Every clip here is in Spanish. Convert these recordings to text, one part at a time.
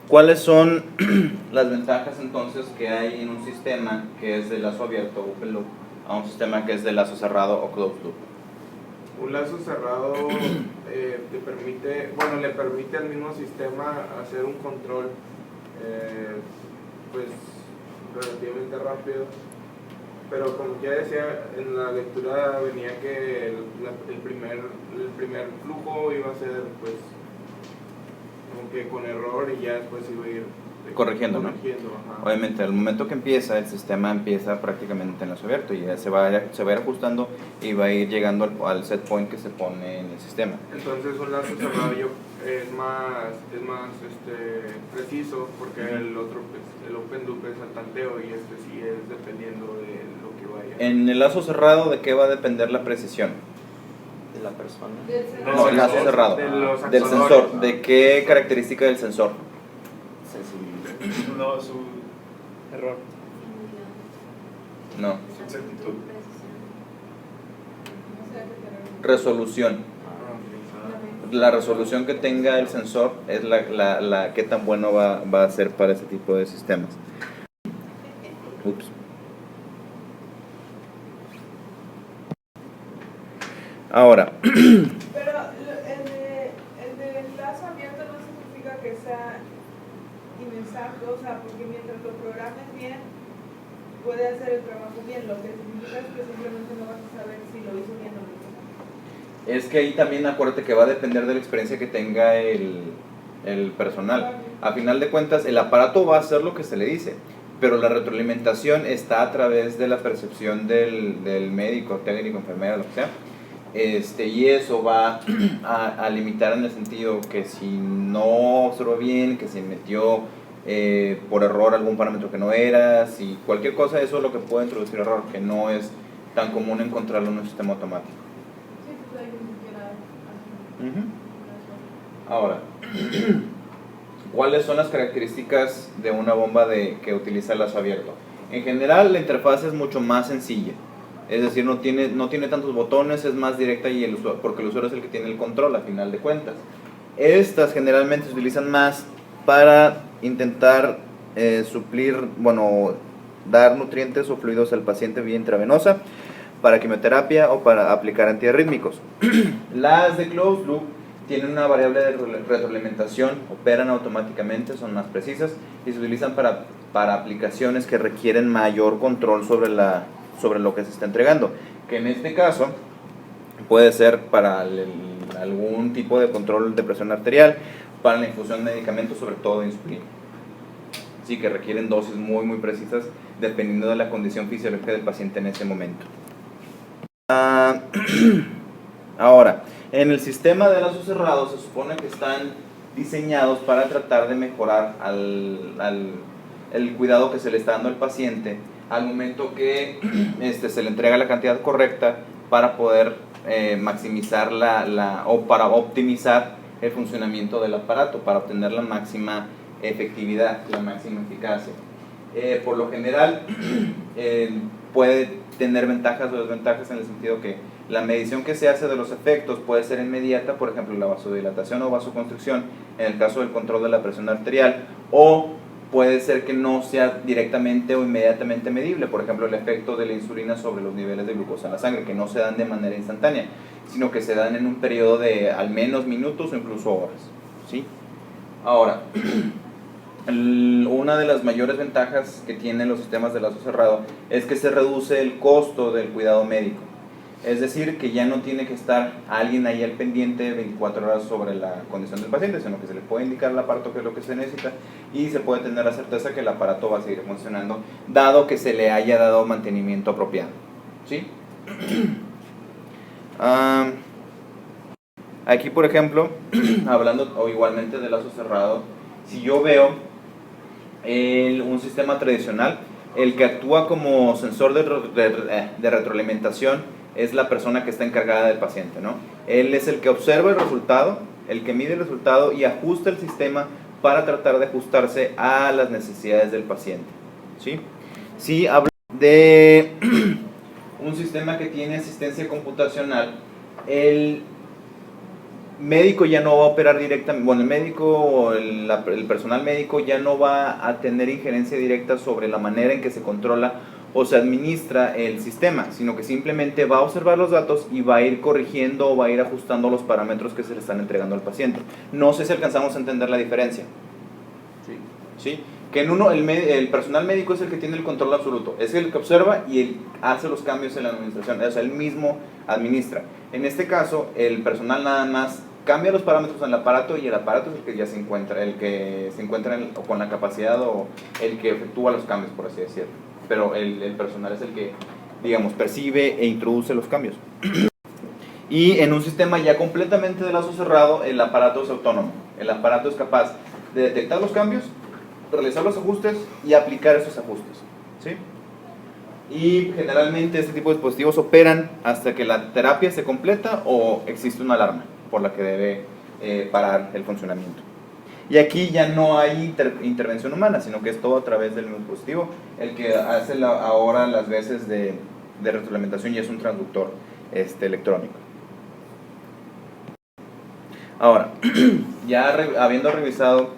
¿Cuáles son las ventajas entonces que hay en un sistema que es de lazo abierto, open loop, a un sistema que es de lazo cerrado o closed loop? Un lazo cerrado le permite al mismo sistema hacer un control pues relativamente rápido, pero como ya decía, en la lectura venía que el primer flujo iba a ser pues como que con error y ya después iba a ir corrigiendo, ¿no? Ajá. Obviamente, al momento que empieza, el sistema empieza prácticamente en lazo abierto y ya se va a ir ajustando y va a ir llegando al set point que se pone en el sistema. Entonces un lazo cerrado es más preciso, porque el otro, pues, el open loop es al tanteo y este sí es dependiendo de lo que vaya. En el lazo cerrado, ¿de qué va a depender la precisión? De la persona. No, el lazo cerrado. Del sensor. ¿De qué característica del sensor? Sensibilidad. No, su error. No. Su exactitud. Resolución. La resolución que tenga el sensor es la qué tan bueno va a ser para ese tipo de sistemas. Ups. Ahora. Pero el de lazo abierto no significa que sea inexacto, o sea, porque mientras lo programes bien, puede hacer el trabajo bien. Lo que significa es que simplemente no vas a saber si lo hizo bien o no. Es que ahí también acuérdate que va a depender de la experiencia que tenga el personal. A final de cuentas, el aparato va a hacer lo que se le dice, pero la retroalimentación está a través de la percepción del médico, técnico, enfermera, lo que sea. Y eso va a limitar en el sentido que si no observó bien, que se metió por error algún parámetro que no era, si cualquier cosa, eso es lo que puede introducir error, que no es tan común encontrarlo en un sistema automático. Ahora, ¿cuáles son las características de una bomba que utiliza el lazo abierto? En general, la interfaz es mucho más sencilla, es decir, no tiene tantos botones, es más directa y porque el usuario es el que tiene el control a final de cuentas. Estas generalmente se utilizan más para intentar dar nutrientes o fluidos al paciente vía intravenosa, para quimioterapia o para aplicar antiarrítmicos. Las de closed loop tienen una variable de retroalimentación, operan automáticamente, son más precisas y se utilizan para aplicaciones que requieren mayor control sobre lo que se está entregando, que en este caso puede ser para algún tipo de control de presión arterial, para la infusión de medicamentos, sobre todo de insulina. Sí, que requieren dosis muy muy precisas dependiendo de la condición fisiológica del paciente en ese momento. Ahora, en el sistema de lazo cerrado se supone que están diseñados para tratar de mejorar el cuidado que se le está dando al paciente al momento que se le entrega la cantidad correcta para poder maximizar o para optimizar el funcionamiento del aparato, para obtener la máxima efectividad, la máxima eficacia. Por lo general puede tener ventajas o desventajas en el sentido que la medición que se hace de los efectos puede ser inmediata, por ejemplo la vasodilatación o vasoconstricción en el caso del control de la presión arterial, o puede ser que no sea directamente o inmediatamente medible, por ejemplo el efecto de la insulina sobre los niveles de glucosa en la sangre, que no se dan de manera instantánea, sino que se dan en un periodo de al menos minutos o incluso horas, ¿sí? Ahora, una de las mayores ventajas que tienen los sistemas de lazo cerrado es que se reduce el costo del cuidado médico. Es decir, que ya no tiene que estar alguien ahí al pendiente 24 horas sobre la condición del paciente, sino que se le puede indicar al aparato qué es lo que se necesita y se puede tener la certeza que el aparato va a seguir funcionando, dado que se le haya dado mantenimiento apropiado. ¿Sí? Aquí, por ejemplo, hablando o igualmente de lazo cerrado, si yo veo un sistema tradicional, el que actúa como sensor de retroalimentación es la persona que está encargada del paciente, ¿no? Él es el que observa el resultado, el que mide el resultado y ajusta el sistema para tratar de ajustarse a las necesidades del paciente, ¿sí? Si hablo de un sistema que tiene asistencia computacional, médico ya no va a operar directamente, bueno, el médico o el personal médico ya no va a tener injerencia directa sobre la manera en que se controla o se administra el sistema, sino que simplemente va a observar los datos y va a ir corrigiendo o va a ir ajustando los parámetros que se le están entregando al paciente. No sé si alcanzamos a entender la diferencia. ¿Sí? Que en uno el personal médico es el que tiene el control absoluto, es el que observa y él hace los cambios en la administración, o sea, él mismo administra. En este caso, el personal nada más cambia los parámetros en el aparato y el aparato es el que ya se encuentra, con la capacidad o el que efectúa los cambios, por así decirlo. Pero el personal es el que, digamos, percibe e introduce los cambios. Y en un sistema ya completamente de lazo cerrado, el aparato es autónomo. El aparato es capaz de detectar los cambios, realizar los ajustes y aplicar esos ajustes, ¿sí? Y generalmente este tipo de dispositivos operan hasta que la terapia se completa o existe una alarma por la que debe parar el funcionamiento. Y aquí ya no hay intervención humana, sino que es todo a través del mismo dispositivo. El que hace ahora las veces de retroalimentación y es un transductor electrónico. Ahora, ya habiendo revisado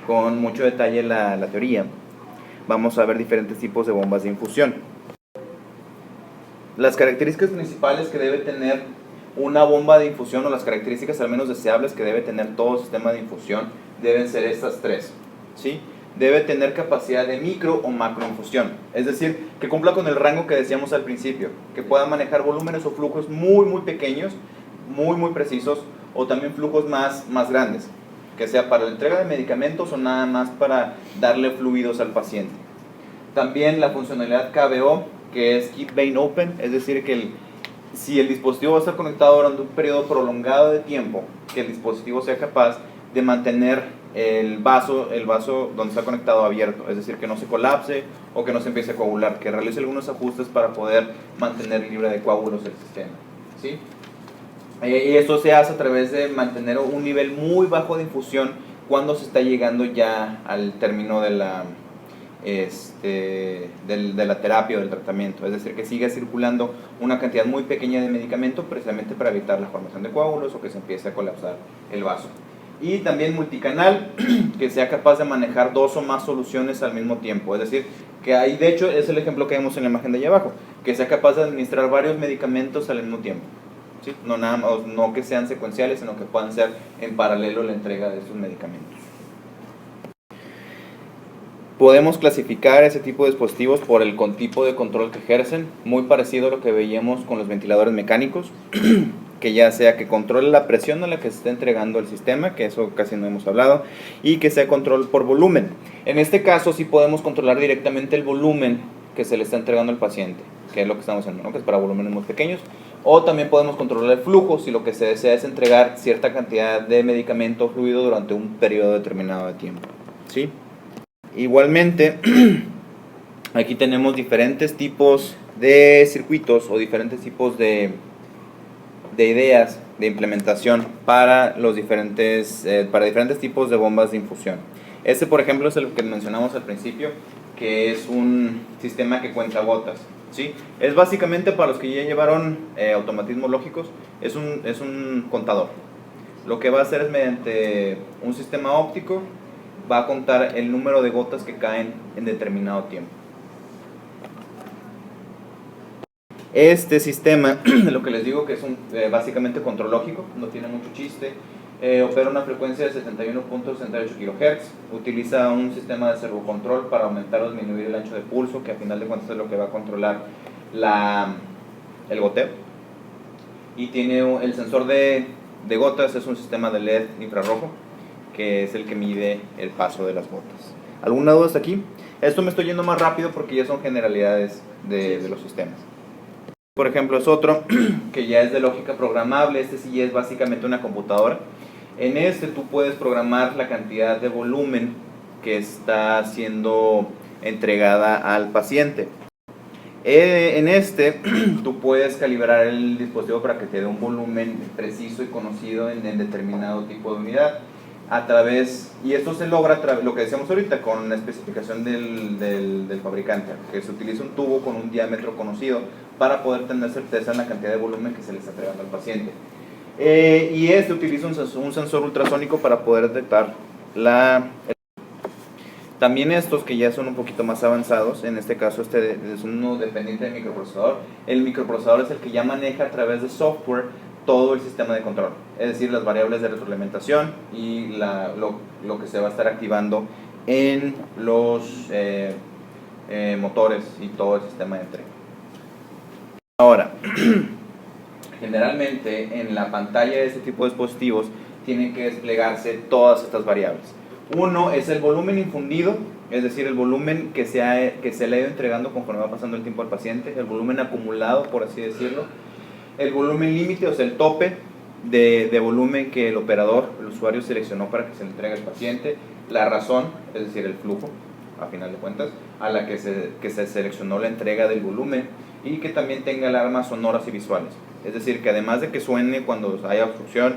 con mucho detalle la teoría, vamos a ver diferentes tipos de bombas de infusión. Las características principales que debe tener una bomba de infusión, o las características al menos deseables que debe tener todo sistema de infusión, deben ser estas tres, ¿sí? Debe tener capacidad de micro o macroinfusión, es decir, que cumpla con el rango que decíamos al principio, que pueda manejar volúmenes o flujos muy pequeños, muy precisos, o también flujos más grandes, que sea para la entrega de medicamentos o nada más para darle fluidos al paciente. También la funcionalidad KBO, que es Keep Vein Open, es decir, que si el dispositivo va a estar conectado durante un periodo prolongado de tiempo, que el dispositivo sea capaz de mantener el vaso donde está conectado abierto, es decir, que no se colapse o que no se empiece a coagular, que realice algunos ajustes para poder mantener libre de coágulos el sistema, ¿sí? Y esto se hace a través de mantener un nivel muy bajo de infusión cuando se está llegando ya al término de la terapia o del tratamiento, es decir, que siga circulando una cantidad muy pequeña de medicamento precisamente para evitar la formación de coágulos o que se empiece a colapsar el vaso. Y también multicanal, que sea capaz de manejar 2 o más soluciones al mismo tiempo, es decir, que ahí de hecho es el ejemplo que vemos en la imagen de allá abajo, que sea capaz de administrar varios medicamentos al mismo tiempo, ¿sí? No que sean secuenciales, sino que puedan ser en paralelo la entrega de estos medicamentos. Podemos clasificar ese tipo de dispositivos por el tipo de control que ejercen, muy parecido a lo que veíamos con los ventiladores mecánicos, que ya sea que controle la presión a la que se está entregando el sistema, que eso casi no hemos hablado, y que sea control por volumen. En este caso sí podemos controlar directamente el volumen que se le está entregando al paciente, que es lo que estamos haciendo, ¿no? Que es para volúmenes muy pequeños, o también podemos controlar el flujo si lo que se desea es entregar cierta cantidad de medicamento o fluido durante un periodo determinado de tiempo, ¿sí? Igualmente, aquí tenemos diferentes tipos de circuitos o diferentes tipos de ideas de implementación para diferentes tipos de bombas de infusión. Este, por ejemplo, es el que mencionamos al principio, que es un sistema que cuenta gotas, ¿sí? Es básicamente, para los que ya llevaron automatismos lógicos, es un contador. Lo que va a hacer es, mediante un sistema óptico, va a contar el número de gotas que caen en determinado tiempo. Este sistema, lo que les digo que es básicamente control lógico, no tiene mucho chiste, opera a una frecuencia de 71.68 kHz, utiliza un sistema de servocontrol para aumentar o disminuir el ancho de pulso, que a final de cuentas es lo que va a controlar el goteo, y tiene el sensor de gotas, es un sistema de LED infrarrojo, que es el que mide el paso de las gotas. ¿Alguna duda hasta aquí? Esto me estoy yendo más rápido porque ya son generalidades de los sistemas. Por ejemplo, es otro que ya es de lógica programable. Este sí es básicamente una computadora. En este tú puedes programar la cantidad de volumen que está siendo entregada al paciente. En este tú puedes calibrar el dispositivo para que te dé un volumen preciso y conocido en determinado tipo de unidad. Y esto se logra lo que decíamos ahorita con la especificación del fabricante, que se utiliza un tubo con un diámetro conocido para poder tener certeza en la cantidad de volumen que se le está entregando al paciente. Y utiliza un sensor ultrasónico para poder detectar también estos que ya son un poquito más avanzados. En este caso este es uno dependiente del microprocesador. El microprocesador es el que ya maneja a través de software todo el sistema de control, es decir, las variables de retroalimentación y lo que se va a estar activando en los motores y todo el sistema de entrega. Ahora, generalmente en la pantalla de este tipo de dispositivos tienen que desplegarse todas estas variables. Uno es el volumen infundido, es decir, el volumen que se le ha ido entregando conforme va pasando el tiempo al paciente, el volumen acumulado, por así decirlo, el volumen límite, o sea, el tope de volumen que el operador, el usuario seleccionó para que se le entregue al paciente, la razón, es decir, el flujo, a final de cuentas, a la que se seleccionó la entrega del volumen, y que también tenga alarmas sonoras y visuales. Es decir, que además de que suene cuando haya obstrucción,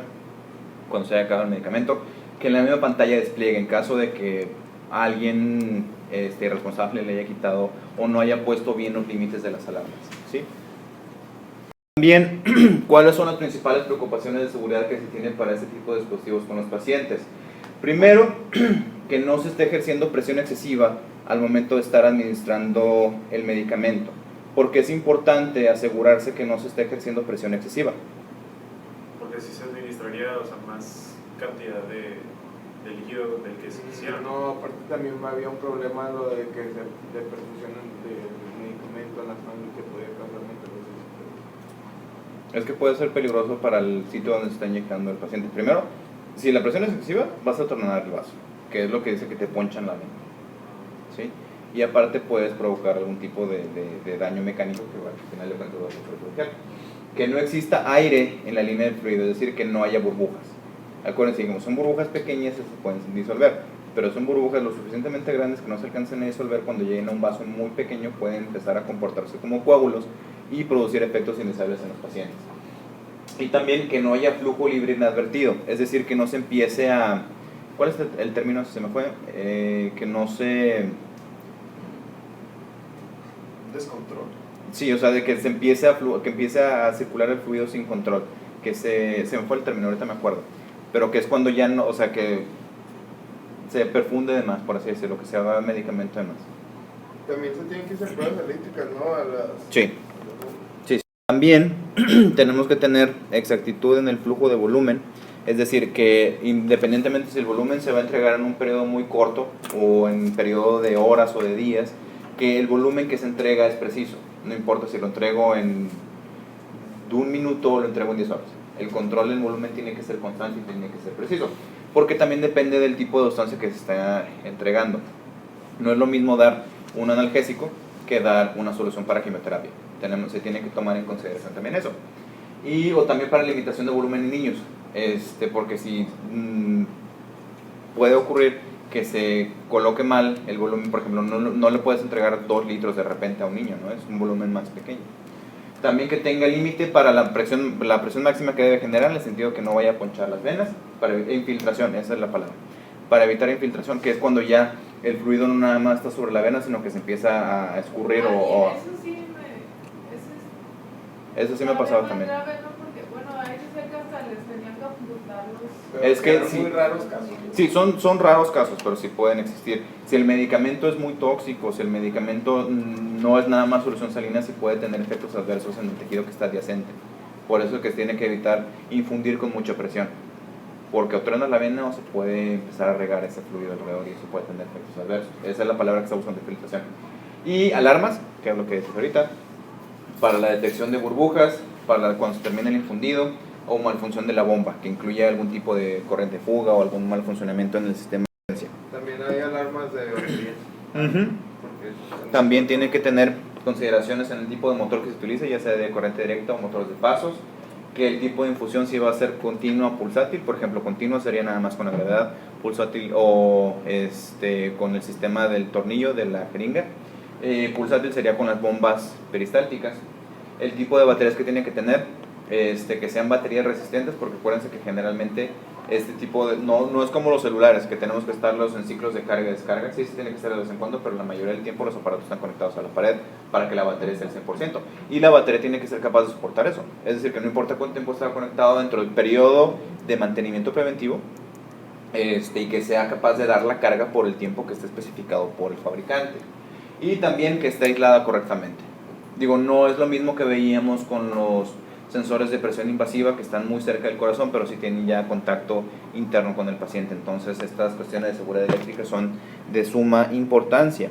cuando se haya acabado el medicamento, que en la misma pantalla despliegue en caso de que alguien irresponsable le haya quitado o no haya puesto bien los límites de las alarmas, ¿sí? También, ¿cuáles son las principales preocupaciones de seguridad que se tienen para este tipo de dispositivos con los pacientes? Primero, que no se esté ejerciendo presión excesiva al momento de estar administrando el medicamento, porque es importante asegurarse que no se esté ejerciendo presión excesiva. Porque si se administraría, o sea, más cantidad de líquido del que se quisiera. No, aparte también había un problema lo de que de perfusión del medicamento en la sangre que podía causar meteorosis. Es que puede ser peligroso para el sitio donde se está inyectando el paciente. Primero, si la presión es excesiva, vas a tornar el vaso, que es lo que dice que te ponchan la vena, ¿sí? Y aparte puedes provocar algún tipo de daño mecánico que, bueno, al final de cuentas va a ser perjudicial. Que no exista aire en la línea del fluido, es decir, que no haya burbujas. Acuérdense, como son burbujas pequeñas, se pueden disolver, pero son burbujas lo suficientemente grandes que no se alcancen a disolver. Cuando lleguen a un vaso muy pequeño pueden empezar a comportarse como coágulos y producir efectos indeseables en los pacientes. Y también que no haya flujo libre inadvertido, es decir, que no se empiece a... ¿Cuál es el término? Se me fue. Que no se... Descontrol. Sí, o sea, de que se empiece que empiece a circular el fluido sin control. Que se me fue el término, ahorita me acuerdo. Pero que es cuando ya no, o sea, que se perfunde de más, por así decirlo, que se haga medicamento de más. También se tienen que hacer pruebas analíticas, ¿no? Sí. Sí. También tenemos que tener exactitud en el flujo de volumen, es decir, que independientemente si el volumen se va a entregar en un periodo muy corto o en un periodo de horas o de días, que el volumen que se entrega es preciso. No importa si lo entrego en 1 minuto o lo entrego en 10 horas. El control del volumen tiene que ser constante y tiene que ser preciso, porque también depende del tipo de sustancia que se está entregando. No es lo mismo dar un analgésico que dar una solución para quimioterapia. Se tiene que tomar en consideración también eso. O también para limitación de volumen en niños, porque si puede ocurrir que se coloque mal el volumen, por ejemplo, no le puedes entregar 2 litros de repente a un niño, ¿no? Es un volumen más pequeño. También que tenga límite para la presión máxima que debe generar, en el sentido que no vaya a ponchar las venas, para infiltración, esa es la palabra, para evitar infiltración, que es cuando ya el fluido no nada más está sobre la vena, sino que se empieza a escurrir eso sí me ha pasado también. Es que sí, muy raros casos. Sí, son raros casos, pero sí pueden existir. Si el medicamento es muy tóxico, si el medicamento no es nada más solución salina, sí puede tener efectos adversos en el tejido que está adyacente. Por eso es que se tiene que evitar infundir con mucha presión, porque o truena la vena o se puede empezar a regar ese fluido alrededor y eso puede tener efectos adversos. Esa es la palabra que está usando de filtración. Y alarmas, que es lo que dices ahorita, para la detección de burbujas, para cuando se termine el infundido, o malfunción de la bomba, que incluye algún tipo de corriente fuga o algún mal funcionamiento en el sistema de emergencia. También hay alarmas de baterías. También tiene que tener consideraciones en el tipo de motor que se utilice, ya sea de corriente directa o motores de pasos, que el tipo de infusión si va a ser continua o pulsátil. Por ejemplo, continua sería nada más con la gravedad, pulsátil o con el sistema del tornillo de la jeringa, pulsátil sería con las bombas peristálticas. El tipo de baterías que tiene que tener, que sean baterías resistentes, porque acuérdense que generalmente este tipo de, no es como los celulares que tenemos que estarlos en ciclos de carga y descarga, sí tiene que ser de vez en cuando, pero la mayoría del tiempo los aparatos están conectados a la pared para que la batería esté al 100%, y la batería tiene que ser capaz de soportar eso, es decir, que no importa cuánto tiempo está conectado dentro del periodo de mantenimiento preventivo, y que sea capaz de dar la carga por el tiempo que esté especificado por el fabricante, y también que esté aislada correctamente. Digo, no es lo mismo que veíamos con los sensores de presión invasiva que están muy cerca del corazón, pero sí tienen ya contacto interno con el paciente. Entonces estas cuestiones de seguridad eléctrica son de suma importancia.